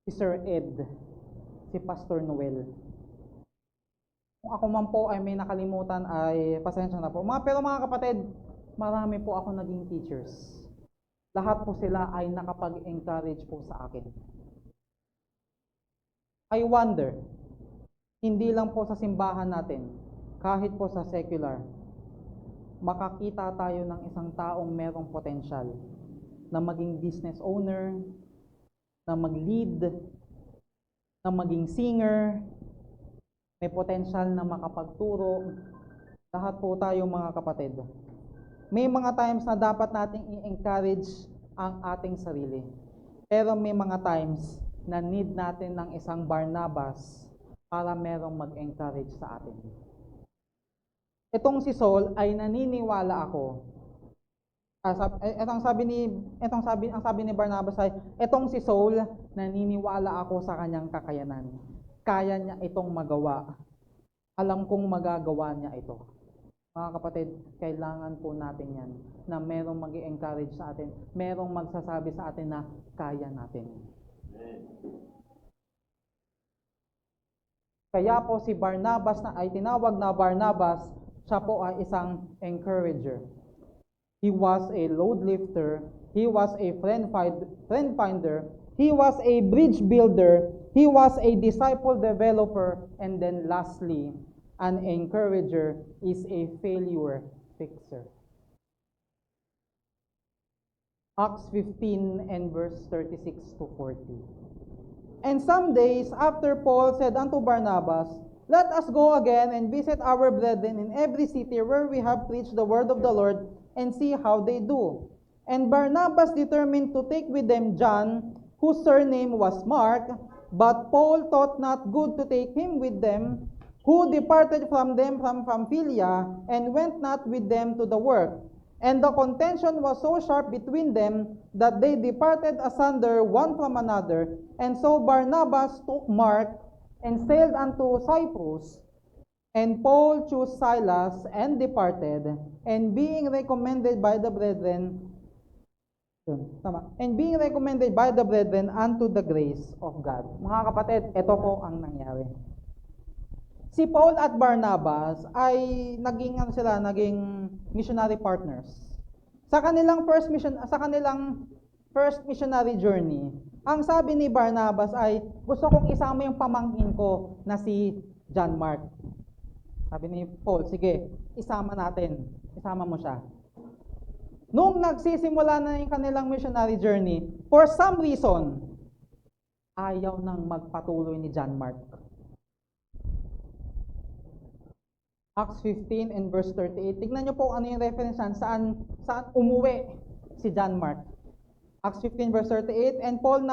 si Sir Ed, si Pastor Noel. Kung ako man po ay may nakalimutan ay pasensya na po. Pero mga kapatid, marami po ako naging teachers. Lahat po sila ay nakapag-encourage po sa akin. I wonder, hindi lang po sa simbahan natin, kahit po sa secular, makakita tayo ng isang taong merong potensyal na maging business owner, na mag-lead, na maging singer, may potensyal na makapagturo. Lahat po tayo mga kapatid. May mga times na dapat nating i-encourage ang ating sarili. Pero may mga times na need natin ng isang Barnabas para merong mag-encourage sa atin. Itong si Saul ay naniniwala ako. Ang sabi ni Barnabas ay, itong si Saul, naniniwala ako sa kanyang kakayanan. Kaya niya itong magawa. Alam kong magagawa niya ito. Mga kapatid, kailangan po natin yan, na merong mag-i-encourage sa atin, merong magsasabi sa atin na kaya natin. Kaya po si Barnabas na ay tinawag na Barnabas, siya po ay isang encourager. He was a load lifter, he was a friend finder, he was a bridge builder, he was a disciple developer, and then lastly, an encourager is a failure fixer. Acts 15 and verse 36 to 40. And some days after Paul said unto Barnabas, let us go again and visit our brethren in every city where we have preached the word of the Lord, and see how they do. And Barnabas determined to take with them John, whose surname was Mark, but Paul thought not good to take him with them, who departed from them from Pamphylia, and went not with them to the work. And the contention was so sharp between them, that they departed asunder one from another. And so Barnabas took Mark, and sailed unto Cyprus. And Paul chose Silas, and departed, and being recommended by the brethren, unto the grace of God. Mga kapatid, ito po ang nangyari. Si Paul at Barnabas ay naging missionary partners. Sa kanilang first missionary journey, ang sabi ni Barnabas ay, gusto kong isama yung pamangkin ko na si John Mark. Sabi ni Paul, sige, isama mo siya. Nung nagsisimula na yung kanilang missionary journey, for some reason, ayaw nang magpatuloy ni John Mark. Acts 15 and verse 38. Tignan niyo po ano yung reference saan umuwi si John Mark. Acts 15 verse 38, and Paul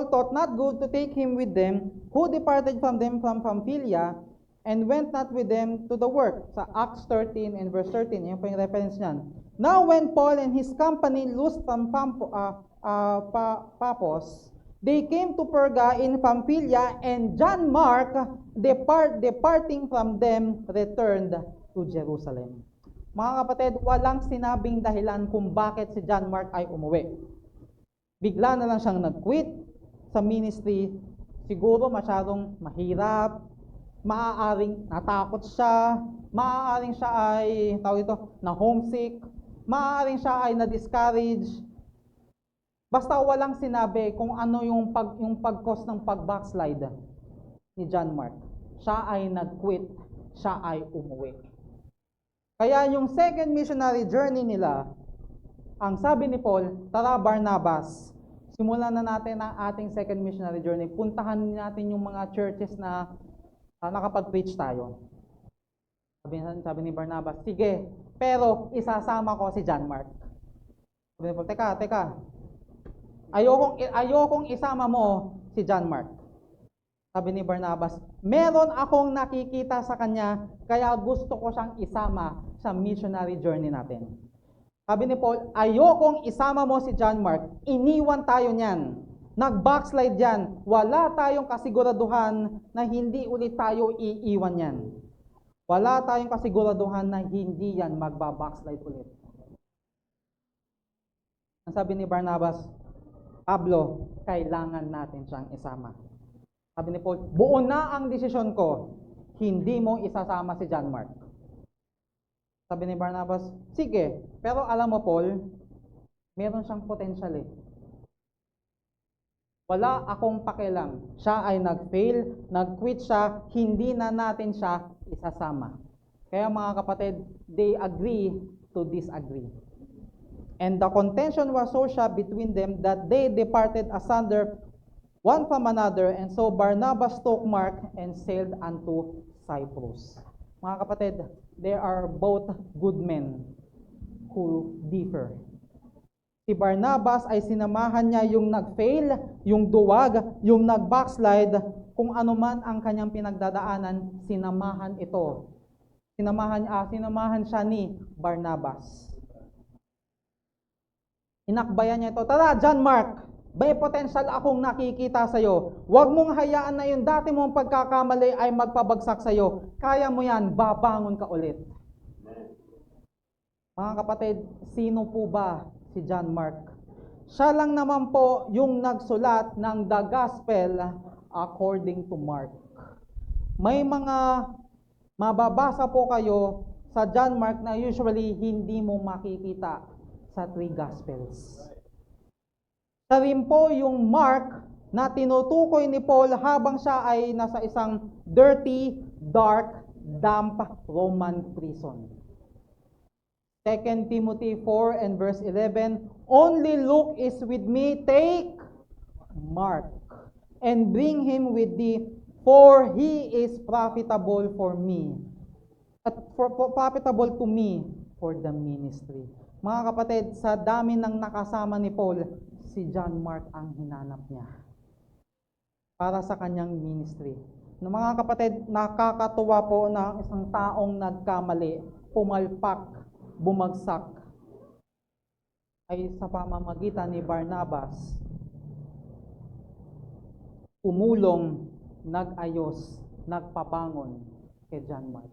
thought not good to take him with them, who departed from them from Pamphylia, and went not with them to the work. Sa Acts 13 and verse 13, yun po yung reference niyan. Now when Paul and his company loosed from Paphos, they came to Perga in Pamphylia, and John Mark, departing from them, returned to Jerusalem. Mga kapatid, walang sinabing dahilan kung bakit si John Mark ay umuwi. Bigla na lang siyang nag-quit sa ministry. Siguro masyadong mahirap, maaaring natakot siya, maaaring siya ay, na homesick, maaaring siya ay na-discourage. Basta walang sinabi kung ano yung pag-cause ng pag-backslide ni John Mark. Siya ay nag-quit, siya ay umuwi. Kaya yung second missionary journey nila, ang sabi ni Paul, tara Barnabas, simulan na natin ang ating second missionary journey. Puntahan natin yung mga churches na nakapag-preach tayo. Sabi ni Barnabas, sige, pero isasama ko si John Mark. Sabi ni Paul, teka, ayokong isama mo si John Mark. Sabi ni Barnabas, meron akong nakikita sa kanya, kaya gusto ko siyang isama sa missionary journey natin. Sabi ni Paul, ayokong isama mo si John Mark. Iniwan tayo niyan. Nag-backslide yan. Wala tayong kasiguraduhan na hindi ulit tayo iiwan yan. Wala tayong kasiguraduhan na hindi yan magba-backslide ulit. Ang sabi ni Barnabas, Pablo, kailangan natin siyang isama. Sabi ni Paul, buo na ang desisyon ko. Hindi mo isasama si John Mark. Sabi ni Barnabas, sige, pero alam mo Paul, meron siyang potential eh. Wala akong pakialam. Siya ay nag-fail, nag-quit siya, hindi na natin siya isasama. Kaya mga kapatid, they agree to disagree. And the contention was so sharp between them that they departed asunder one from another, and so Barnabas took Mark and sailed unto Cyprus. Mga kapatid, they are both good men who differ. Si Barnabas ay sinamahan niya yung nag-fail, yung duwag, yung nag-backslide, kung ano man ang kanyang pinagdadaanan, sinamahan ito. Sinamahan siya ni Barnabas. Inakbayan niya ito, tara John Mark, may potential akong nakikita sa'yo. Huwag mong hayaan na yung dati mong pagkakamali ay magpabagsak sa'yo. Kaya mo yan, babangon ka ulit. Mga kapatid, sino po ba si John Mark? Siya lang naman po yung nagsulat ng The Gospel according to Mark. May mga mababasa po kayo sa John Mark na usually hindi mo makikita sa 3 Gospels. Siya rin po yung Mark na tinutukoy ni Paul habang siya ay nasa isang dirty, dark, damp Roman prison. 2 Timothy 4 and verse 11, only Luke is with me, take Mark, and bring him with thee, for he is profitable for me, profitable to me for the ministry. Mga kapatid, sa dami ng nakasama ni Paul, si John Mark ang hinanap niya para sa kanyang ministry. Mga kapatid, nakakatuwa po na isang taong nagkamali, pumalpak, bumagsak, ay sa pamamagitan ni Barnabas, umulong, nag-ayos, nagpabangon kay John Mark.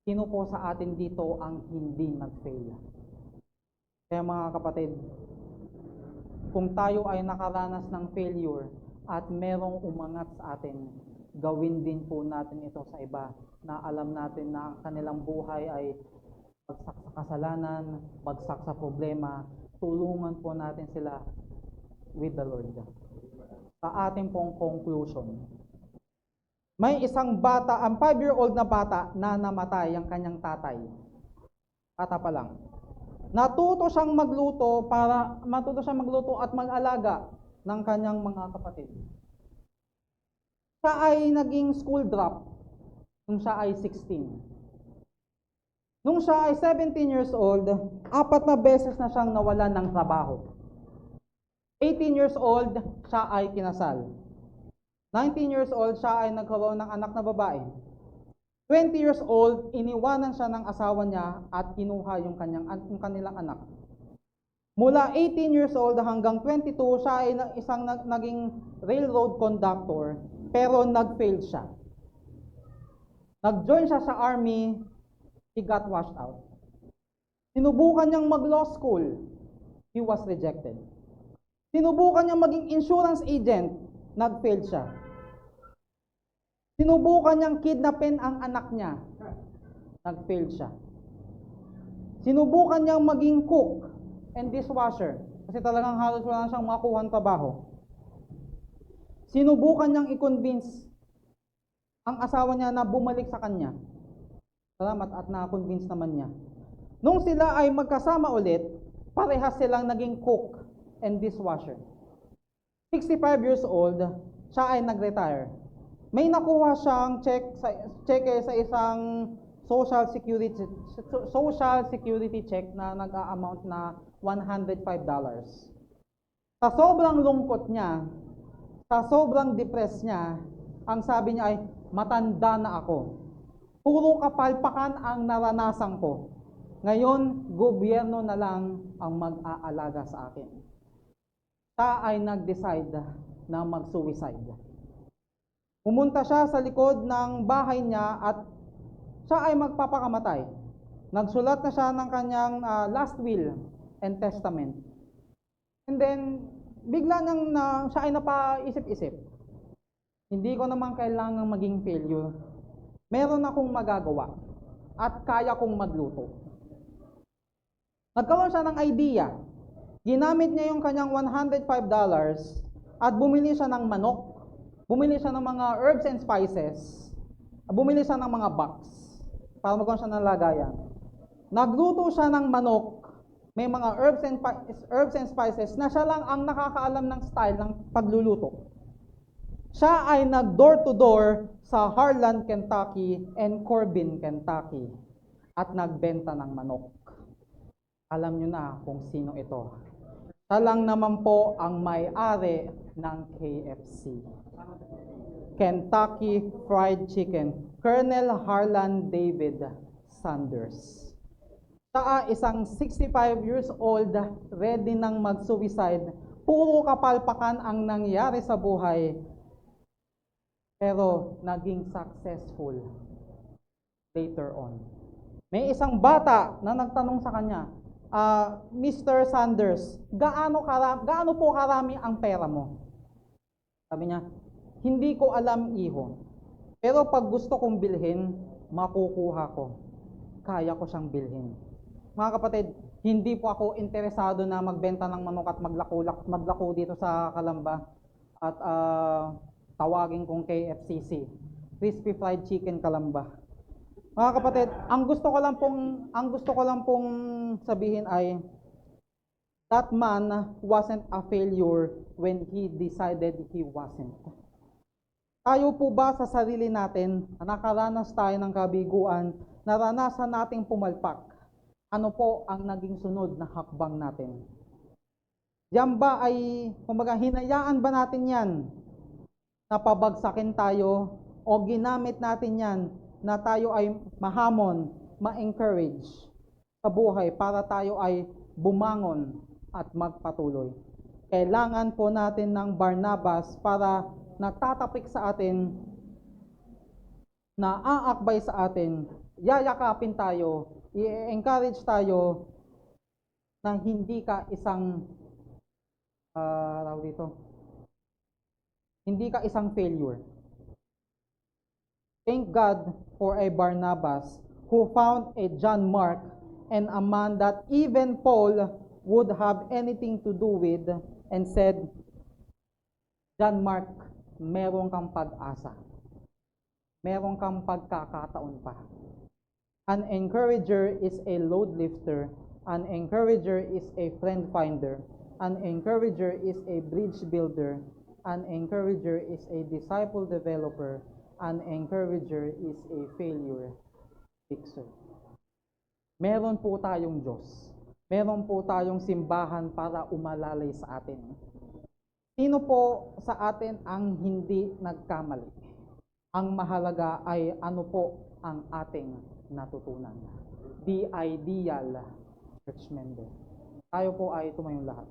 Sino po sa atin dito ang hindi nag-fail? Kaya mga kapatid, kung tayo ay nakaranas ng failure at merong umangat sa atin, gawin din po natin ito sa iba na alam natin na kanilang buhay ay bagsak sa kasalanan, bagsak sa problema. Tulungan po natin sila with the Lord. Sa ating pong conclusion, may isang bata, ang 5-year-old na bata na namatay ang kanyang tatay. Bata pa lang. Matuto siyang magluto at mag-alaga ng kanyang mga kapatid. Siya ay naging school drop nung siya ay 16. Nung siya ay 17 years old, 4 na beses na siyang nawalan ng trabaho. 18 years old, siya ay kinasal. 19 years old, siya ay nagkaroon ng anak na babae. 20 years old, iniwanan siya ng asawa niya at kinuha yung kanilang anak. Mula 18 years old hanggang 22, siya ay isang naging railroad conductor, pero nag-fail siya. Nag-join siya sa army, he got washed out. Sinubukan niyang mag-law school, he was rejected. Sinubukan niyang maging insurance agent, nag-fail siya. Sinubukan niyang kidnapin ang anak niya, nag-fail siya. Sinubukan niyang maging cook and dishwasher, kasi talagang halos wala na siyang makuhang trabaho. Sinubukan niyang i-convince ang asawa niya na bumalik sa kanya. Salamat at na-convince naman niya. Nung sila ay magkasama ulit, parehas silang naging cook and dishwasher. 65 years old, siya ay nag-retire. May nakuha siyang cheque sa isang social security check na nag-a-amount na $105. Sa sobrang lungkot niya, sa sobrang depressed niya, ang sabi niya ay, matanda na ako. Puro kapalpakan ang naranasan ko. Ngayon, gobyerno na lang ang mag-aalaga sa akin. Siya ay nag-decide na mag-suicide. Pumunta siya sa likod ng bahay niya at siya ay magpapakamatay. Nagsulat na siya ng kanyang last will and testament. And then, bigla niyang siya ay napaisip-isip. Hindi ko naman kailangang maging failure. Meron akong magagawa at kaya kong magluto. Nagkaroon siya ng idea. Ginamit niya yung kanyang $105 at bumili siya ng manok. Bumili siya ng mga herbs and spices. Bumili siya ng mga box para magkaroon siya ng lagayan. Nagluto siya ng manok. May mga herbs and spices na siya lang ang nakakaalam ng style ng pagluluto. Siya ay nag-door to door sa Harlan, Kentucky and Corbin, Kentucky at nagbenta ng manok. Alam nyo na kung sino ito. Siya lang naman po ang may-ari ng KFC. Kentucky Fried Chicken. Colonel Harlan David Sanders. Siya isang 65 years old, ready nang mag-suicide. Puro kapalpakan ang nangyari sa buhay. Pero naging successful later on. May isang bata na nagtanong sa kanya, Mr. Sanders, gaano po karami ang pera mo? Sabi niya, hindi ko alam, iho. Pero pag gusto kong bilhin, makukuha ko. Kaya ko siyang bilhin. Mga kapatid, hindi po ako interesado na magbenta ng manok at maglako dito sa Calamba at tawagin kong KFCC, Crispy Fried Chicken Calamba. Mga kapatid, ang gusto ko lang pong sabihin ay that man wasn't a failure when he decided he wasn't. Tayo po ba sa sarili natin, nakaranas tayo ng kabiguan, naranasan nating pumalpak? Ano po ang naging sunod na hakbang natin? Yan ba ay, kumbaga, hinayaan ba natin yan? Napabagsakin tayo o ginamit natin yan na tayo ay mahamon, ma-encourage sa buhay para tayo ay bumangon at magpatuloy. Kailangan po natin ng Barnabas para natatapik sa atin, na aakbay sa atin, yayakapin tayo, i-encourage tayo na hindi ka isang hindi ka isang failure. Thank God for a Barnabas who found a John Mark and a man that even Paul would have anything to do with and said, John Mark, meron kang pag-asa. Meron kang pagkakataon pa. An encourager is a load lifter. An encourager is a friend finder. An encourager is a bridge builder. An encourager is a disciple developer. An encourager is a failure fixer. Meron po tayong Diyos. Meron po tayong simbahan para umalalay sa atin. Sino po sa atin ang hindi nagkamali? Ang mahalaga ay ano po ang ating natutunan. The ideal church member. Tayo po ay tumayong lahat.